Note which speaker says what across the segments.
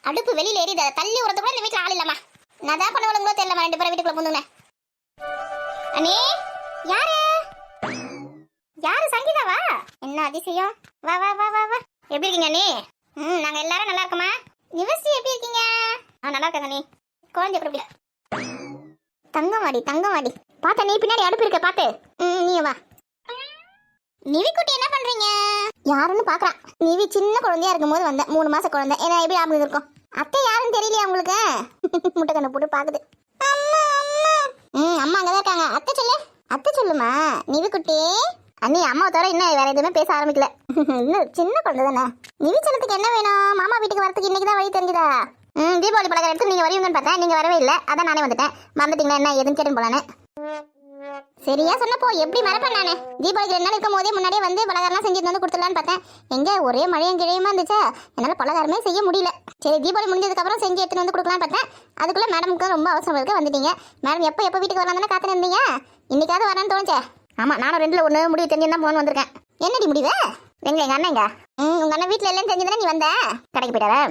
Speaker 1: அடுப்பு வெளியில எரியுது, அதை தள்ளி உரத்து கூட இந்த வீட்டுல ஆள் இல்லம்மா. நான் தான் பண்ணுவாங்களோ தெரியலம்மா, 2 பேரும் வீட்டுக்குள்ள பூந்துங்க. அண்ணே யாரு யாரு? சங்கீதாவா? என்ன அதிசயம். வா வா வா வா வா. எப்படி இருக்கீங்க அண்ணே? நாங்க எல்லாரும் நல்லா இருக்கோமா. நிவர்த்தி எப்படி இருக்கீங்க? நல்லா இருக்காங்க அண்ணே. குழந்தை எப்படி? தங்கமாடி தங்கமாடி. பாத்தா நீ பின்னாடி அடுப்பு இருக்க பாத்து. நீ வா. நிவி குட்டி என்ன பண்றீங்க? யாருன்னு பாக்குறான். நிவி சின்ன குழந்தையா இருக்கும்போது வந்த 3 மாச குழந்தை. ஏன்னா எப்படி ஆம்பளை இருக்கும். அத்தை யாருன்னு தெரியலையா உங்களுக்கு? முட்டை கண்ணை போட்டு பாக்குது. அம்மா அங்கதான் இருக்காங்க. அத்தை சொல்லு. அத்தை சொல்லுமா. நிவி குட்டி. அண்ணி அம்மாவை தவிர இன்னும் வேற எதுவுமே பேச ஆரம்பிக்கல. இன்னும் சின்ன குழந்தை தானே. நிவி செல்லத்துக்கு என்ன வேணும்? மாமா வீட்டுக்கு வரதுக்கு இன்னைக்குதான் வழி தெரிஞ்சுதா? தீபாவளி பலகாரம் எடுத்து நீங்க வருவீங்கன்னு பார்த்தேன். நீங்க வரவே இல்லை. அதான் நானே வந்துட்டேன். மறந்துட்டீங்களா என்ன எதுன்னு கேட்டு போலான்னு. சரியா சொன்னப்போ எப்படி மறப்பேன் நானு. தீபாவளிக்கு 2 நாள் இருக்கும் போதே முன்னாடியே வந்து பலகாரம்லாம் செஞ்சுட்டு வந்து கொடுத்துடலான்னு பார்த்தேன். எங்க ஒரே மழையும் கிழையுமா இருந்துச்சா, என்னால பலகாரமே செய்ய முடியல. சரி தீபாவளி முடிஞ்சதுக்கு அப்புறம் செஞ்சு எடுத்துட்டு வந்து கொடுக்கலான்னு பார்த்தேன். அதுக்குள்ள மேடமுக்கு ரொம்ப அவசரம் இருக்கு, வந்துட்டீங்க. மேடம் எப்போ வீட்டுக்கு வரலாம் தானே காத்துட்டு இருந்தீங்க. இன்னைக்காவது வரேன்னு தோணுச்சே. ஆமா நானும் 2ல் 1 முடிவு தெரிஞ்சுதான் போன் வந்திருக்கேன். என்னடி முடிவு? எங்க அண்ணன் எங்க? உங்க அண்ணன் வீட்டுல இல்லைன்னு தெரிஞ்சுதானே நீ வந்த. கடைக்கு போயிட்டாரா?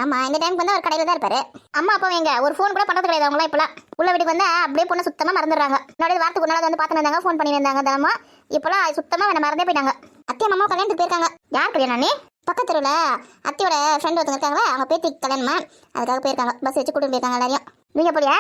Speaker 1: ஆமா இந்த டைமுக்கு வந்து ஒரு கடையில தான் இருப்பாரு. அம்மா அப்பா எங்க ஒரு ஃபோன் கூட பண்றது கிடையாது. அவங்களாம் இப்பெல்லாம் உள்ள வீட்டுக்கு வந்து அப்படியே பொண்ணு சுத்தமா மறந்துடுறாங்க. முன்னாடி வாரத்துக்கு ஒரு நாள் வந்து பார்த்துட்டு இருந்தாங்க, ஃபோன் பண்ணி வந்தாங்க தினமும். இப்பெல்லாம் சுத்தமா வேணா மறந்தே போயிட்டாங்க. அத்தை மாமா கல்யாணத்துக்கு போயிருக்காங்க. யார் கல்யாணம்? நீ பக்கத்து தெருவில் அத்தையோட ஃப்ரெண்ட் ஒருத்தங்க இருக்காங்களா, அவங்க பேத்தி கல்யாணமா, அதுக்காக போயிருக்காங்க. பஸ் வச்சு கூட்டிட்டு போயிருக்காங்க எல்லாரையும். நீங்க போலியா?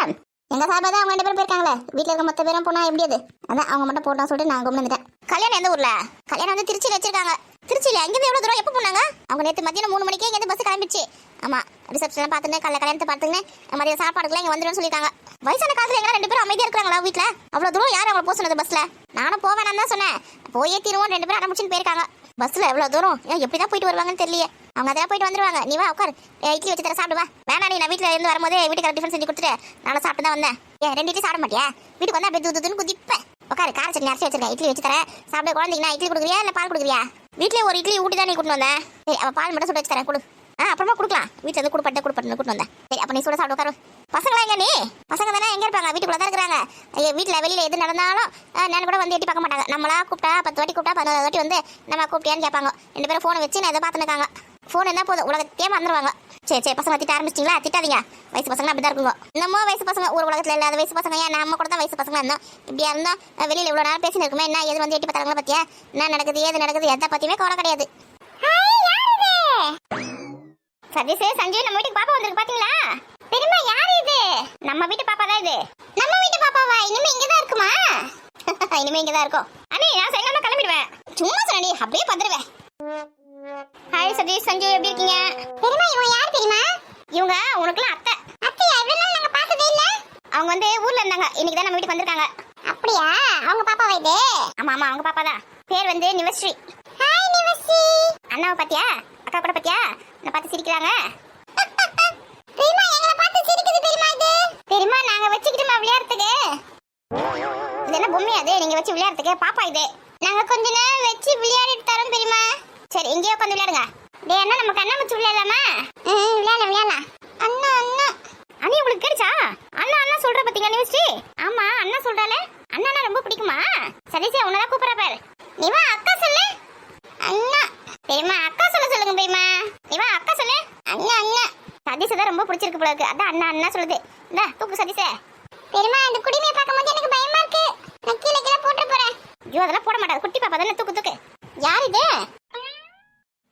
Speaker 1: எங்க சார்பா தான் அவங்க 2 பேரும் போயிருக்காங்களே. வீட்டுல இருக்க மொத்த பேரும் போனா எப்படி? அது அதான் அவங்க மட்டும் போட்டோம் சொல்லிட்டு நான் கும்பிட்டு வந்துட்டேன். கல்யாணம் எந்த ஊர்ல? கல்யாணம் வந்து திருச்சியில வச்சிருக்காங்க. திருச்சியில அங்கேருந்து எவ்வளவு தூரம்? எப்போ போனாங்க? அவங்க நேற்று மதியம் 3 மணிக்கே இங்கே பஸ் கிளம்பிடுச்சு. ஆமா ரிசப்ஷன் பார்த்துன்னு கல்யாணத்தை பார்த்துன்னு மதியம் சாப்பாடுக்குலாம் இங்கே வந்துடும் சொல்லியிருக்காங்க. வயசான காலத்துல எங்க 2 பேரும் அமைதியா இருக்கிறாங்களா வீட்டுல? அவ்வளவு தூரம் யாரும் அவங்களை போக சொன்னது பஸ்ல? நானும் போவேன்னு தான் சொன்னேன். போயே தீருவோம் 2 பேரும் அடமுடிச்சுன்னு போயிருக்காங்க. பஸ்ல எவ்வளவு தூரம் எப்படிதான் போயிட்டு வருவாங்கன்னு தெரியல. அவங்க அதெல்லாம் போயிட்டு வந்துருவாங்க. நீ வா உட்கார், இட்லி வச்சு தர சாப்பிடுவா. வேணா நீ நான் வீட்டுல இருந்து வரும்போது வீட்டுக்கு டிஃபன் செஞ்சு கொடுத்துட்டு நானும் சாப்பிட்டு தான் வந்தேன். 2 இட்லி சாப்பிட மாட்டியா? வீட்டுக்கு வந்து அப்படியே தூதுன்னு குதிப்பேன். உட்காரு, கார சட்னி அரைச்சி வச்சிருக்கேன், இட்லி வச்சு தரேன் சாப்பிட. குழந்தைங்க இட்லி கொடுக்குறியா இல்லை பால் கொடுக்குறியா? வீட்டிலே ஒரு இட்லி ஊட்டி தான் நீ கூட்டு வந்தேன். சரி அவள் பால் மட்டும் சுட வச்சு தரேன், கொடு. அப்புறமா கொடுக்கலாம். வீட்டில் இருந்து கொடுப்பட்டு கூட்டு வந்தேன். சரி அப்போ நீ சுட சாப்பிட்டு உட்காரு. பசங்களா எங்க? நீ பசங்க தானே எங்க இருப்பாங்க? வீட்டுக்குள்ள தான் இருக்கிறாங்க. வீட்டில் வெளியில எது நடந்தாலும் நான் கூட வந்து எட்டி பார்க்க மாட்டாங்க. நம்மளா கூப்பிட்டா 10 வாட்டி கூப்பிட்டா 11 வாட்டி வந்து நம்ம கூப்பிட்டியான்னு கேட்பாங்க. 2 பேரும் ஃபோனை வச்சு நான் எதை பார்த்துருக்காங்க. ஃபோன் இருந்தால் போதும், உலகத்தையே மறந்துடுவாங்க. சரி பசங்க திட்ட ஆரம்பிச்சிட்டிங்களா? திட்டாதீங்க. வயசு பசங்க அப்படிதான் இருக்குங்க. நம்ம வயசு பசங்க ஒரு உலகத்தில் இல்லாத வயசு பசங்க. ஏன் நம்ம கூட தான் வயசு பசங்க இருந்தோம். இப்படியா இருந்தால் வெளியில் இவ்வளோ நேரம் பேசின்னு இருக்குமே. என்ன எது வந்து எட்டி பார்த்தாங்களா பத்தியா? என்ன நடக்குது ஏது நடக்குது எதை பற்றியுமே கவலை கிடையாது. சதீஷ் சஞ்சய் நம்ம வீட்டுக்கு பாப்பா வந்திருக்கு பாத்தீங்களா? தெரியுமா யாரு இது? நம்ம வீட்டு பாப்பா தான் இது. நம்ம வீட்டு பாப்பாவா? இனிமே இங்க தான் இருக்குமா? இனிமே இங்க தான் இருக்கும். அண்ணே நான் சாயங்காலமா கிளம்பிடுவேன். சும்மா சொன்னடி அப்படியே பதறுவேன். ஹாய் சதீஷ் சஞ்சய் எப்படி இருக்கீங்க? தெரியுமா இவங்க யார் தெரியுமா? இவங்க உனக்குலாம் அத்தை. அத்தையா? இவ்வளவு நாள் நாங்க பார்த்ததே இல்ல. அவங்க வந்து ஊர்ல இருந்தாங்க, இன்னைக்கு தான் நம்ம வீட்டுக்கு வந்திருக்காங்க. அப்படியா? அவங்க பாப்பாவா இது? ஆமா ஆமா அவங்க பாப்பா தான். பேர் வந்து நிவஸ்ரீ. ஹாய் நிவஸ்ரீ. அண்ணாவை பாத்தியா? அக்கா கூட பாத்தியா? என்ன பார்த்து சிரிக்கிறாங்க. தெரியுமா எங்களை பார்த்து சிரிக்குது தெரியுமா? இது தெரியுமா நாங்க வச்சுக்கிட்டோமா விளையாடுறதுக்கு? இது என்ன பொம்மை அது நீங்க வச்சு விளையாடுறதுக்கு? பாப்பா இது. நாங்க கொஞ்ச நேரம் வச்சு விளையாடிட்டு தரோம் தெரியுமா? சரி இங்கேயே உட்காந்து விளையாடுங்க. டேய் அண்ணா நம்ம கண்ணாமூச்சி விளையாடலாமா? விளையாடலாம். அண்ணா அண்ணா அண்ணி உங்களுக்கு கேடுச்சா? அண்ணா அண்ணா சொல்ற பாத்தீங்க நியூஸ்டி. ஆமா அண்ணா சொல்றாளே. அண்ணா ரொம்ப பிடிக்குமா? சதீஷ் உன்னதான் கூப்பிடுற பாரு. நீ வா அக்கா சொல்லு. அண்ணா தெரியுமா அக்கா சொல்லுங்க தெரியுமா? நீ வா அக்கா சொல்லு. அண்ணா அண்ணா சதீஷ் தான் ரொம்ப பிடிச்சிருக்கு போல இருக்கு. அதான் அண்ணா அண்ணா சொல்லுது. இந்த தூக்கு சதீஷே. தெரியுமா இந்த குடிமையை பார்க்கும்போது எனக்கு பயமா இருக்கு. நான் கீழே போட்டு போறேன். ஐயோ அதெல்லாம் போட மாட்டாது, குட்டி பாப்பா தானே. தூக்கு. யார் இது?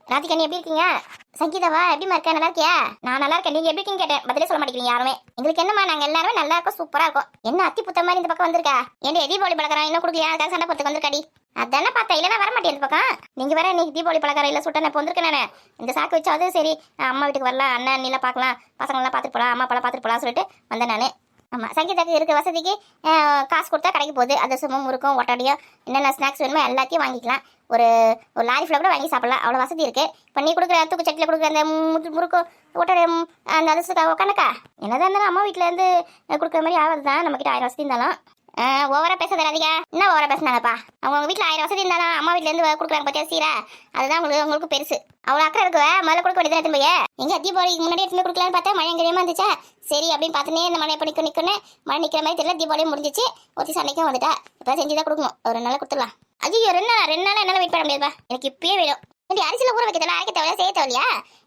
Speaker 1: ராதிகா நீ எப்படி இருக்கீங்க? சங்கீதாவா எப்படிமா இருக்க? நல்லா இருக்கியா? நான் நல்லா இருக்கேன். நீங்க எப்படி இருக்கீங்க கேட்டேன், பதிலே சொல்ல மாட்டேங்கிறீங்க யாருமே. எங்களுக்கு என்னமா நாங்க எல்லாருமே நல்லா இருக்கோம், சூப்பரா இருக்கும். என்ன அத்தி புத்த மாதிரி இந்த பக்கம் வந்திருக்கா? ஏன்டி தீபாவளி பலகாரம் இன்னும் கொடுக்கலையா? அதுக்காக சண்டை போறதுக்கு வந்திருக்காடி. அதானே பார்த்தா, இல்லைன்னா வர மாட்டேன் இந்த பக்கம். நீங்க வேற இன்னைக்கு தீபாவளி பலகாரம் இல்லை சுட்ட இப்போ வந்திருக்கேன் நான். இந்த சாக்கு வச்சாவது சரி அம்மா வீட்டுக்கு வரலாம், அண்ணன் நீலாம் பார்க்கலாம், பசங்களாம் பார்த்துட்டு போகலாம், அம்மா அப்பெல்லாம் பார்த்துட்டு போகலாம் சொல்லிட்டு வந்தேன் நான். ஆமாம் சங்கீதாக்கு இருக்க வசதிக்கு காசு கொடுத்தா கடைக்கு போகுது. அதிரசமும் முறுக்கும் ஒட்டாடியோ என்னென்ன ஸ்நாக்ஸ் வேணுமோ எல்லாத்தையும் வாங்கிக்கலாம். ஒரு லாரி ஃபுல்லாக கூட வாங்கி சாப்பிடலாம், அவ்வளோ வசதி இருக்குது. இப்போ நீ கொடுக்குற தூக்கு சட்டியில் கொடுக்குற அந்த முறுக்கு ஒட்டாடியம் அந்த அதிரசத்துக்காக உட்காந்துக்கா என்னதான் இருந்தாலும் அம்மா வீட்டிலேருந்து கொடுக்குற மாதிரி ஆகாது தான். நம்மக்கிட்ட 1000 வசதி இருந்தாலும் ஓவரா பேசாத ராதிகா. என்ன ஓவரா பேசினாங்கப்பா? அவங்க வீட்டில் 1000 வசதி இருந்தாலும் அம்மா வீட்டிலேருந்து கொடுக்குறாங்க பார்த்தியா சீரா, அதுதான் உங்களுக்கு பெருசு. அவ்வளோ அக்கறை இருக்குவ முதல்ல கொடுக்க வேண்டியது எடுத்து போய். எங்க தீபாவளிக்கு முன்னாடி எடுத்து கொடுக்கலான்னு பார்த்தா மழை எங்கேயுமா இருந்துச்சா? சரி அப்படின்னு பார்த்துனே இந்த மழை எப்போ நிற்கணும்னு மழை நிற்கிற மாதிரி தெரியல. தீபாவளியும் முடிஞ்சிச்சு, ஒரு சண்டைக்கும் வந்துட்டா. இப்போ செஞ்சு தான் கொடுக்கணும், ஒரு 2 நாள் கொடுத்துடலாம். ஐயோ 2 நாள் என்னால் வெயிட் பண்ண முடியாதுப்பா, எனக்கு இப்பயே வேணும். அரிசியில் ஊற வைக்கிறதெல்லாம் அரைக்க தேவையா செய்ய தேவையா?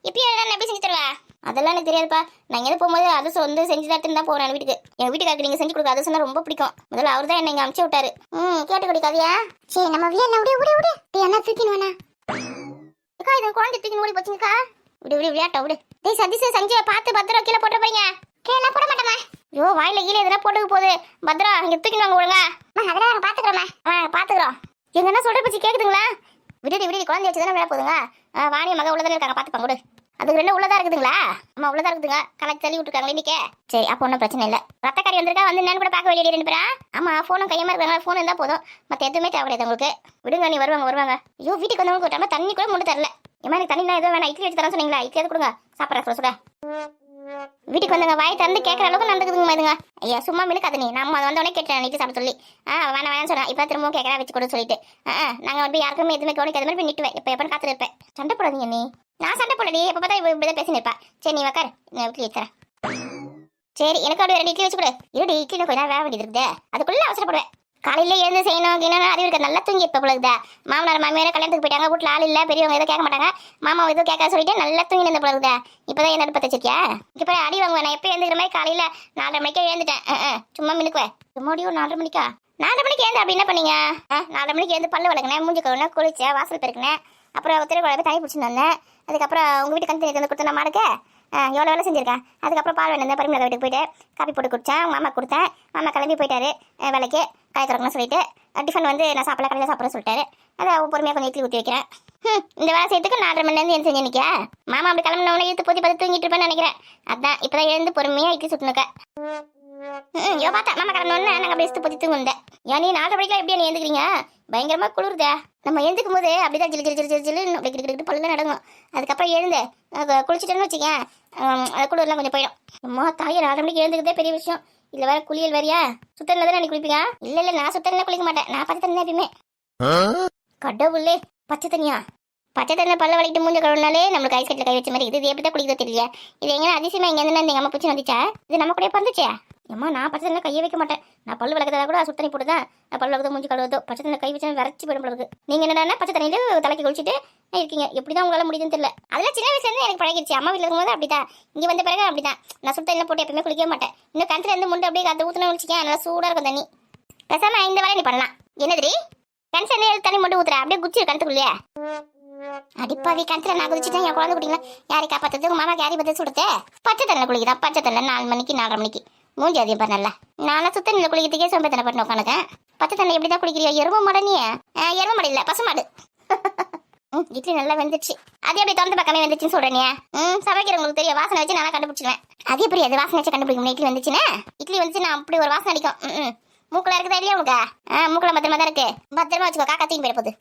Speaker 1: இப்பயே எப்படி செஞ்சு தருவா? அதெல்லாம் எனக்கு தெரியாதுப்பா. நான் எங்கேயாவது போகும்போது அதிர்ஷ்டம் வந்து செஞ்சு தான் தான் போகிறேன் வீட்டுக்கு. எங்கள் வீட்டுக்காருக்கு நீங்கள் செஞ்சு கொடுக்க அதிர்ஷ்டம் ரொம்ப பிடிக்கும். முதல்ல அவர் தான் என்னை இங்கே அமுச்சு விட்டாரு. கேட்டு குடிக்காதியா? சரி நம்ம வீடு விடு என்ன தூக்கின்னு வேணா அக்கா. இது குழந்தை தூக்கின்னு ஓடி போச்சுங்கக்கா. விடு விளையாட்டா விடு. டேய் சதீஷ் சஞ்சய் பார்த்து பத்திரம் கீழே போட்டு போறீங்க. கீழே போட மாட்டேமா. ஐயோ வாயில கீழே எதனா போட்டுக்க போகுது. பத்திரம் இங்கே தூக்கின்னு வாங்க ஒழுங்கா. அதெல்லாம் நாங்கள் பார்த்துக்கிறோம்மா. பார்த்துக்குறோம். எங்க என்ன சொல்ற பச்சி கேக்குதுங்களா? விடுடி குழந்தை வச்சு தானே விளையாட போதுங்க. வாணிய மக உள்ளதானே இருக்காங்க, பார்த்துப்பாங்க விடு. அதுக்கு ரெண்டு உள்ளதா இருக்குதுங்களா? ஆமா உள்ளதா இருக்குதுங்க. கலக்கு தள்ளி விட்டுருக்காங்களே இன்னைக்கு. சரி அப்போ ஒன்றும் பிரச்சனை இல்லை. ரத்தக்காரி வந்திருக்கா, வந்து என்னன்னு கூட பார்க்க வெளியே ரெண்டு பேரா. ஆமா ஃபோனும் கையமா இருக்காங்க. ஃபோன் இருந்தா போதும், மற்ற எதுவுமே தேவையில்லை உங்களுக்கு. விடுங்க நீ வருவாங்க. ஐயோ வீட்டுக்கு வந்தவங்களுக்கு ஒரு டைம் தண்ணி கூட முன்னு தரல. ஏமா எனக்கு தண்ணி எதுவும் வேணாம், இட்லி வச்சு தரேன் சொன்னீங்களா? இட்லி கொடுங்க சாப்பிட்ற சொல்ல. வீட்டுக்கு வந்தவங்க வாய் திறந்து கேட்கற அளவுக்கு நடந்துக்குதுங்க இதுங்க. ஐயா சும்மா மினுக்காது நீ. நம்ம அதை வந்தோடனே கேட்டேன் நீட்டு சாப்பிட சொல்லி. வேணாம் சொன்னேன். இப்போ திரும்பவும் கேட்கறா வச்சு கொடுத்து சொல்லிட்டு. நாங்கள் வந்து யாருக்குமே எதுவுமே கவனிக்காத மாதிரி நிட்டுவேன். எப்போ காத்து இருப்பேன். சண்டை போடாதீங்க நீ. நான் சண்டை போடடி. எப்போ பார்த்தா இப்படி தான் பேசி நிற்பா. சரி நீ உக்கார், நான் இட்லி வைக்கிறேன். சரி எனக்கு அப்படி 2 இட்லி வச்சு கொடு. இருடி இட்லி கொஞ்சம் வேக வேண்டியது இருக்குது, அதுக்குள்ளே அவசரப்படுவேன். காலையில எழுந்து செய்யணும் அறிவு இருக்க. நல்லா தூங்கி இப்போ பொழுதுதா. மாமனார் மாமியார் கல்யாணத்துக்கு போயிட்டாங்க, வீட்டில் ஆள் இல்லை, பெரியவங்க எதுவும் கேட்க மாட்டாங்க. மாமா எதுவும் கேட்க சொல்லிட்டு நல்லா தூங்கி இருந்த பொழுதுதா. இப்போதான் என்ன அடுப்பத்தை வச்சிருக்கியா? இப்போ அடி வாங்குவேன். நான் எப்போ எழுந்துக்கிற மாதிரி காலையில் 4:30 மணிக்கே எழுந்துட்டேன். சும்மா மினுக்குவேன். சும்மாடியும் 4:30 மணிக்கா? 4:30 மணிக்கு எழுந்து அப்படி என்ன பண்ணீங்க? 4:30 மணிக்கு எழுந்து பல்லு விளக்குனேன், மூஞ்சி கழுவினேன், குளிச்சேன், வாசல் பெருக்கினேன், அப்புறம் திருக்குழம்பு தண்ணி பிடிச்சிட்டு வந்தேன். அதுக்கப்புறம் உங்கள் வீட்டு கணக்கு வந்து கொடுத்தேன் மாடுக்கு. எவ்வளோ வேலை செஞ்சுருக்கேன். அதுக்கப்புறம் பால் வேணும் பரிமள வீட்டுக்கு போயிட்டு காப்பி போட்டு குடித்தேன். மாமா கொடுத்தேன். மாமா கிளம்பி போயிட்டாரு வேலைக்கு. காய் திறக்கணும்னு சொல்லிட்டு டிஃபன் வந்து நான் சாப்பிட கடையில் சாப்பிட்றேன்னு சொல்லிட்டாரு. அதை பொறுமையாக கொஞ்சம் இட்லி ஊற்றி வைக்கிறேன். இந்த வேலை செய்யறதுக்கு 4:30 மணிலேருந்து என்ன செஞ்சு நிற்க. மாமா அப்படி கிளம்பினவனே இழுத்து போத்தி பார்த்து தூங்கிட்டு இருப்பேன்னு நினைக்கிறேன். அதான் இப்போ தான் எழுந்து பொறுமையாக இட்லி சுட்டுனுக்க. பார்த்தா மாமா கிளம்பினோன்னு நாங்கள் அப்படி இழுத்து போத்தி தூங்குந்தேன். ஏன் நீ 4:30 மணிக்கெலாம் எப்படியா நீ எழுந்துக்கிறீங்க? பயங்கரமாக குளிருதா. நம்ம எழுந்துக்கும் போது அப்படிதான் ஜில்லு அப்படி கிட்ட பல்ல நடக்கும். அதுக்கப்புறம் எழுந்து குளிச்சுட்டேன்னு வச்சுக்கேன், அது குளிர்லாம் கொஞ்சம் போயிடும். அம்மா தாயை 4:30 மணிக்கு எழுந்துக்கிறதே பெரிய விஷயம். இல்லை வேற குளியல் வேறியா? சுத்தனில் தானே நீ குளிப்பீங்க? இல்லை நான் சுத்தனில் குளிக்க மாட்டேன். நான் பச்சை தண்ணி எப்பயுமே. கடவுளே பச்சை தண்ணியா? பச்சை தண்ணியில் பல்ல வலிக்கிட்டு மூஞ்ச கழுவினாலே நம்மளுக்கு ஐஸ் கட்டில் கை வச்ச மாதிரி இது எப்படி தான் குளிக்கிறது தெரியல. இது எங்கன்னா அதிசயமா இங்கே இருந்து எங்கள் அம்மா பிடிச்சி வந்துச்சா? இது நம்ம கூட வந்துச்சே. அம்மா நான் பச்சை தண்ணியில் கையை வைக்க மாட்டேன். நான் பல்லு விளக்கதா கூட சுத்தனி போட்டு தான் நான் பல்லு விளக்குதோ மூஞ்சி கழுவுதோ. பச்சை தண்ணியில் கை வச்சா விரைச்சி போயிடும் போல இருக்கு. நீங்கள் என்னடா பச்சை தண்ணியில் தலைக்கு குளிச்சுட்டு இருக்கீங்க. எப்படி தான் உங்களால் முடியுதுன்னு தெரியல. அதெல்லாம் சின்ன வயசுலேருந்து எனக்கு பழகிடுச்சு. அம்மா வீட்டில் இருக்கும்போது அப்படிதான், இங்கே வந்த பிறகு அப்படிதான். நான் சுத்த தண்ணியில் போட்டு எப்பவுமே குளிக்கவே மாட்டேன். இன்னும் கிணத்துல இருந்து முண்டு அப்படியே அதை ஊற்றினா குளிச்சிக்கேன், நல்லா சூடாக இருக்கும் தண்ணி. பேசாம இந்த வேலை நீ பண்ணலாம். என்னது கிணத்துல இருந்து தண்ணி மட்டும் ஊற்றுறேன் அப்படியே குச்சி கிணத்துக்குள்ளேயே. அடிப்பாவி கிணத்துல நான் குதிச்சுட்டேன். என் குழந்தை குட்டிங்களா யாரை காப்பாற்றுறது? உங்க மாமா யாரை பற்றி சுடுறது? பச்சை தண்ணியில் குளிக்கிறா. பச்சை தண்ணியில் 4 மணிக்கு 4:30 மணிக்கு மூஞ்சி அதிகம் பாரு. நல்லா நானும் சுத்த தண்ணியில் குளிக்கிறதுக்கே சோம்பேத்தனை பண்ணி உட்காந்துக்கேன். பச்சை தண்ணி எப்படி தான் குளிக்கிறியோ? எரும மாட நீ? எரும மாடு இல்லை, பசுமாடு. இட்லி நல்லா வெந்துச்சு. அது எப்படி திறந்து பக்கமே வந்துச்சுன்னு சொல்றேன். சமைக்கிறவங்களுக்கு தெரியும், வாசனை வச்சு நான் கண்டுபிடிச்சிடுவேன். அதே எப்படி அது வாசனை வச்சு கண்டுபிடிக்க இட்லி வந்துச்சுன்னா? இட்லி வந்துச்சு நான் அப்படி ஒரு வாசனை அடிக்கும். மூக்குல இருக்குதா இல்லையா உனக்கு? மூக்குல பத்திரமா தான் இருக்கு. பத்திரமா வச்சுக்கோ, காக்கா தூக்கி போயிட போகுது.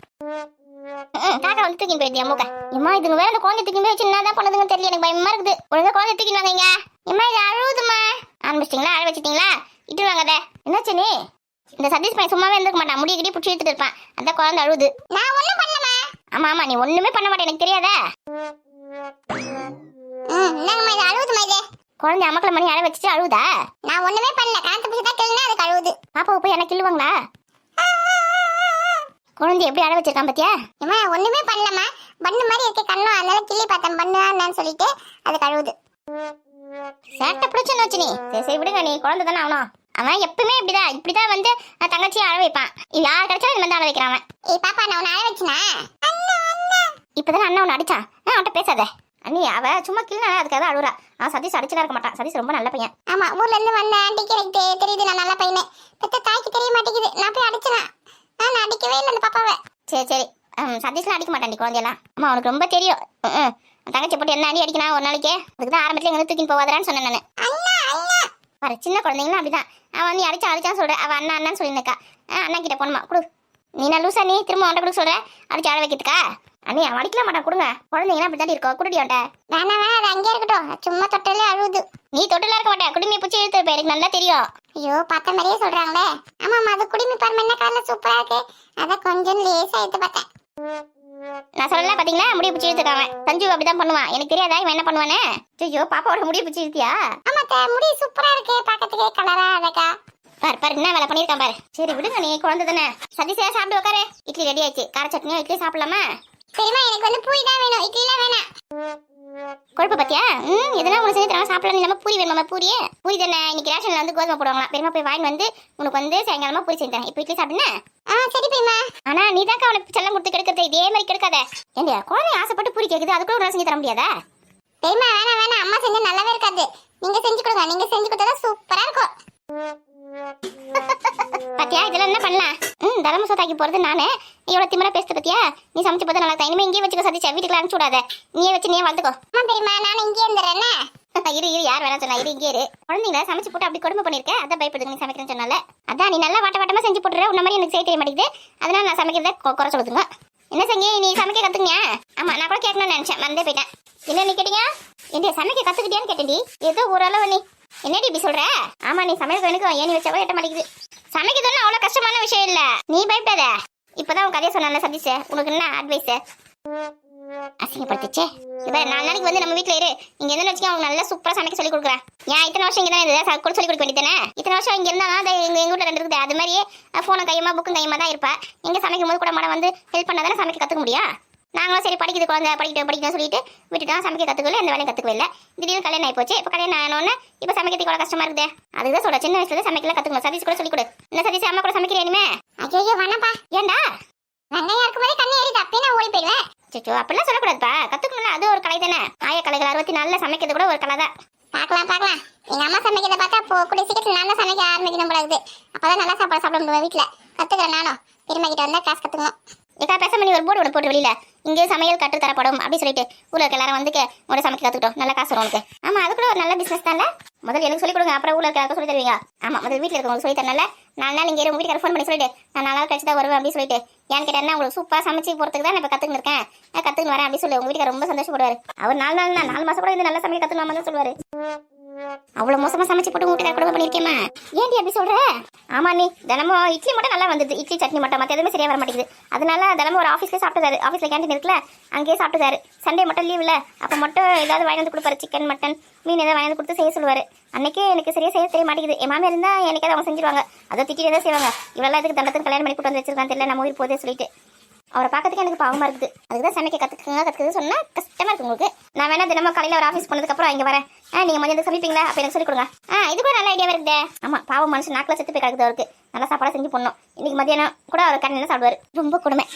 Speaker 1: காக்கா வந்து தூக்கி போயிடுதியா மூக்க? இம்மா இதுங்க வேற இந்த குழந்தை தூக்கி போய் வச்சு என்ன தான் பண்ணுதுன்னு தெரியல. எனக்கு பயமா இருக்குது. ஒழுங்கா குழந்தை தூக்கி வாங்க. இம்மா இது அழுவுதுமா. ஆரம்பிச்சிட்டிங்களா? அழ வச்சுட்டீங்களா? இட்டு வாங்கத. என்னாச்சு நீ? இந்த சதீஷ் பையன் சும்மாவே இருந்துக்க மாட்டான், முடியக்கிட்டே பிடிச்சி எடுத்துட்டு இருப்பான். அந்த குழந்தை அழுவுது. நான் ஒண்ணும் பண்ணலமா. ஆமா நீ ஒண்ணுமே பண்ண மாட்டேன், எனக்கு தெரியாதா? குழந்தை அமக்கல மணி அழ வச்சுட்டு அழுவுதா? நான் ஒண்ணுமே பண்ணல, காத்து பிடிச்சி தான் கிள்னா அதுக்கு அழுவுது. பாப்பா போய் எனக்கு கிள்ளுவாங்களா? குழந்தை எப்படி அழ வச்சிருக்கான் பாத்தியா? ஏமா ஒண்ணுமே பண்ணலமா, பண்ணு மாதிரி இருக்க கண்ணு, அதனால கிள்ளி பார்த்தேன் பண்ணுன்னு சொல்லிட்டு அதுக்கு அழுவுது. சேட்டை பிடிச்சுன்னு வச்சு நீ. சரி விடுங்க, நீ குழந்தை தானே ஆகணும். அவன் எப்பவுமே இப்படிதான் வந்து தங்கச்சியை அழ வைப்பான். யார் கிடைச்சாலும் இது வந்து அழ வைக்கிறான் அவன். ஏய் பாப்பா நான் உன்னை அழ வச்சுனா? இப்பதானே அண்ணா உன்னை அடிச்சான். அவன்கிட்ட பேசாத அண்ணி. அவ சும்மா கிள்னா அதுக்காக அழுறா. சதீஷ் அடிச்சுலாம் இருக்க மாட்டான். சதீஷ் ரொம்ப நல்ல பையன். ஆமா ஊர்ல இருந்து வந்த ஆண்டிக்கு எனக்கு தெரியுது நான் நல்ல பையனே. பெத்த தாய்க்கு தெரிய மாட்டேங்குது. நான் போய் அடிச்சனா? நான் அடிக்கவே இல்லை அந்த பாப்பாவை. சரி சதீஷ்லாம் அடிக்க மாட்டான் குழந்தையெல்லாம். ஆமா அவனுக்கு ரொம்ப தெரியும். தங்கச்சி போட்டு என்ன அடி அடிக்கணும் ஒரு நாளைக்கு. அதுக்குதான் ஆரம்பத்துல எங்க தூக்கின்னு போவாதான்னு சொன்னேன் நான். பாரு சின்ன குழந்தைங்களும் அப்படிதான். அவன் வந்து அடிச்சான்னு சொல்ற. அவன் அண்ணான்னு சொல்லியிருக்கா. அண்ணா கிட்ட போனமா கொடு. நீ நான் லூசா நீ திரும்ப அவன்கிட்ட கொடுக்க சொல்ற அடிச்சு அழ வைக்கிறதுக்கா? அண்ணி அவன் அடிக்கலாம் மாட்டான், கொடுங்க. குழந்தைங்கன்னா அப்படி இருக்கோம். குடுடி அவன்கிட்ட. வேணா அது அங்கே இருக்கட்டும், சும்மா தொட்டலே அழுவுது. நீ தொட்டலாம் இருக்க மாட்டேன், குடிமையை பிடிச்சி இழுத்துருப்ப, எனக்கு நல்லா தெரியும். ஐயோ பார்த்த மாதிரியே சொல்றாங்களே. ஆமாம்மா அது குடிமை பாருமா என்ன காலைல சூப்பரா இருக்கு. அதான் கொஞ்சம் லேசா எடுத்து பார்த்தேன். நான் சொல்லல பாத்தீங்களா, முடிய பிடிச்சி இழுத்துக்காம. சஞ்சு அப்படிதான் பண்ணுவான், எனக்கு தெரியாதா இவன் என்ன பண்ணுவானே. ஐயோ பாப்பாவோட முடிய பிடிச்சி இழுத்தியா? ஆமாத்த முடி சூப்பரா இருக்கு, பாக்கிறதுக்கே கலரா அழகா. பாரு என்ன வேலை பண்ணிருக்கான் பாரு. சரி விடுங்க, நீ குழந்தை தானே. சதீஷா சாப்பிட்டு உட்காரு. இட்லி ரெடி ஆயிடுச்சு. கார சட்னியும் இட்லி சாப்பிடலாமா? சரிம்மா எனக்கு வந்து பூரி தான் வேணும், இட்லிலாம் வேணாம். கொழுப்பு பத்தியா இதெல்லாம் உனக்கு செஞ்சு தராங்க சாப்பிடலாம் இல்லாம பூரி வேணுமா பூரியே பூரி தானே இன்னைக்கு ரேஷன்ல வந்து கோதுமை போடுவாங்களா பெருமா போய் வாங்கி வந்து உனக்கு வந்து சாயங்காலமா பூரி செஞ்சு தரேன் இப்போ இட்லி சாப்பிடுனா சரி பெரியமா ஆனா நீ தான் அவனுக்கு செல்லம் கொடுத்து கெடுக்கிறது இதே மாதிரி கெடுக்காத ஏண்டியா குழந்தை ஆசைப்பட்டு பூரி கேக்குது அதுக்குள்ள ஒரு செஞ்சு தர முடியாதா பெரியமா வேணாம் அம்மா செஞ்சா நல்லாவே இருக்காது நீங்க செஞ்சு கொடுங்க நீங்க செஞ்சு கொடுத்தா சூப்பரா இருக்கும் பத்தியா இதெல்லாம் என்ன பண்ணலாம் தலம சோத்தாக்கி போறது நானு எவ்வளவு திமிரா பேசுறது பத்தியா நீ சமைச்சு பார்த்தா நல்லா இனிமே இங்கே வச்சுக்க சதிச்சா வீட்டுக்கு அனுப்பிச்சு விடாத நீயே வச்சு நீயே வளர்த்துக்கோ தெரியுமா நான் இங்கே இருந்துறேன் இரு யார் வேணா சொன்னா இரு இங்கே இரு குழந்தைங்கள சமைச்சு போட்டு அப்படி கொடுமை பண்ணிருக்கேன் அதான் பயப்படுது நீ சமைக்கிறேன்னு சொன்னால அதான் நீ நல்லா வாட்டமா செஞ்சு போட்டுற உன்ன மாதிரி எனக்கு செய்ய தெரிய மாட்டேங்குது அதனால நான் சமைக்கிறத குறை சொல்லுதுங்க என்ன செஞ்சு நீ சமைக்க கத்துங்க ஆமா நான் கூட கேட்கணும்னு நினைச்சேன் மறந்தே போயிட்டேன் என்ன நீ கேட்டீங்க என்ன சமைக்க கத்துக்கிட்டியான்னு கேட்டேன்டி ஏதோ ஓரளவு நீ என்னடி இப்படி சொல்ற ஆமா நீ சமையல் எனக்கு ஏணி வச்சா கூட எட்ட மாட்டேங்குது சமைக்கிறதுன்னு அவ்வளவு கஷ்டமான விஷயம் இல்ல நீ பயப்படாத இப்பதான் உன் கதையை சொன்ன சதீஷ் உனக்கு என்ன அட்வைஸ் அசிங்கப்படுத்துச்சே இப்ப 4 நாளைக்கு வந்து நம்ம வீட்டுல இரு இங்க என்ன வச்சுக்க அவங்க நல்லா சூப்பரா சமைக்க சொல்லி கொடுக்குறேன் ஏன் இத்தனை வருஷம் இங்க தான் கூட சொல்லி கொடுக்க வேண்டியதானே இத்தனை வருஷம் இங்க இருந்தா எங்க வீட்டுல 2 இருக்குது அது மாதிரியே போன கையமா புக்கும் கையமா தான் இருப்பா எங்க சமைக்கும் போது கூட மன வந்து ஹெல்ப் பண்ணாதானே சமைக்க கத்துக்க முடியும் நாங்களும் சரி படிக்குது குழந்தை படிக்கணும் சொல்லிட்டு விட்டுட்டு சமைக்க கத்துக்கல எந்த வேலையும் கத்துக்கவே இல்லை திடீர்னு கல்யாணம் ஆகி போச்சு இப்போ கல்யாணம் ஆனோன்னு இப்போ சமைக்கிறதுக்கு எவ்வளோ கஷ்டமா இருக்குது அதுதான் சொல்ற சின்ன வயசுல சமைக்கல கத்துக்கணும் சதீஷ் கூட சொல்லி கொடு என்ன சதீஷ் அம்மா கூட சமைக்கிறேன் இனிமே ஐயோ வேணாப்பா ஏண்டா வெங்காயம் இருக்கும் போதே கண்ணி ஏறிட்டு அப்பயே நான் ஓடி போயிடுவேன் சச்சோ அப்படிலாம் சொல்லக்கூடாதுப்பா கத்துக்கணும்ல அது ஒரு கலை தானே ஆய கலைகள் 64 சமைக்கிறது கூட ஒரு கலை தான் பார்க்கலாம் எங்க அம்மா சமைக்கிறத பார்த்தா கூட சீக்கிரத்தில் நான் தான் சமைக்க ஆரம்பிக்கணும் போல இருக்குது அப்பதான் நல்லா சாப்பாடு சாப்பிட முடியும் வீட்டில் கத்துக்கிறேன் நானும் பெருமை கிட்ட வந்தா காசு கத்துக்கணும் ஏக்கா பேச பண்ணி ஒரு போர்டு போட்டு வெளியில இங்கே சமையல் கற்று தரப்படும் அப்படின்னு சொல்லிட்டு ஊர்ல இருக்க எல்லாரும் வந்து உங்களோட சமைக்க கத்துக்கிட்டோம் நல்ல காசு வரும் உனக்கு ஆமா அது கூட ஒரு நல்ல பிசினஸ் தானே முதல்ல எனக்கு சொல்லி கொடுங்க அப்புறம் ஊர்ல இருக்க சொல்லி தருவீங்க ஆமா முதல்ல வீட்டில் இருக்கவங்க சொல்லி தரனால 4 நாள் இங்கே உங்க வீட்டுக்கு ஃபோன் பண்ணி சொல்லிட்டு நான் 4 நாள் கழிச்சு தான் வருவேன் அப்படின்னு சொல்லிட்டு ஏன்னு கேட்டேன்னா உங்களுக்கு சூப்பராக சமைச்சு போறதுக்கு தான் நான் இப்போ கத்துக்கிட்டு இருக்கேன் நான் கத்துக்கு வரேன் அப்படின்னு சொல்லி உங்க வீட்டுக்கு ரொம்ப சந்தோஷப்படுவார் அவர் 4 நாள் 4 மாசம் கூட இந்த நல்ல சமையல் கத்துக்கலாமா தான் சொல்லுவாரு அவ்வளவு மோசமா சமைச்சு போட்டு வீட்டுக்கார கூட பண்ணிருக்கேமா ஏன்டி அப்படி சொல்ற ஆமா நீ தினமும் இட்லி மட்டும் நல்லா வந்தது இட்லி சட்னி மட்டும் மற்ற எதுவுமே சரியா வர மாட்டேங்குது அதனால தினமும் ஒரு ஆஃபீஸ்ல சாப்பிட்டுதாரு ஆஃபீஸ்ல கேண்டீன் இருக்குல்ல அங்கேயே சாப்பிட்டுதாரு சண்டே மட்டும் லீவ் இல்ல அப்ப மட்டும் ஏதாவது வாங்கி வந்து கொடுப்பாரு சிக்கன் மட்டன் மீன் ஏதாவது வாங்கி வந்து கொடுத்து செய்ய சொல்லுவாரு அன்னைக்கு எனக்கு சரியா செய்ய தெரிய மாட்டேங்குது என் மாமியார் இருந்தா எனக்கு அவங்க செஞ்சிருவாங்க அதை திட்டிட்டு தான் செய்வாங்க இவெல்லாம் இதுக்கு தண்டத்துக்கு கல்யாணம் பண்ணி கூட்டு வந்து வச்சிருக்கான்னு தெரியல நம்ம உயிர் போதே சொல்லிட்டு அவரை பார்க்கறதுக்கு எனக்கு பாவமா இருக்குது அதுக்குதான் சமைக்க கத்துக்குது சொன்னா கஷ்டமா இருக்கு உங்களுக்கு நான் வேணா தினமும் காலையில ஒரு ஆஃபீஸ் போனதுக்கு அப்புறம் இங்க வரேன் நீங்க மதியம் சமைப்பீங்களா அப்ப எனக்கு சொல்லி கொடுங்க இது கூட நல்ல ஐடியா இருக்குதே ஆமா பாவம் மனுஷன் நாக்கில செத்து போய் கிடக்குது அவருக்கு நல்லா சாப்பாடா செஞ்சு போடணும் இன்னைக்கு மதியானம் கூட அவர் கண்ணு சாப்பிடுவாரு ரொம்ப கொடுமை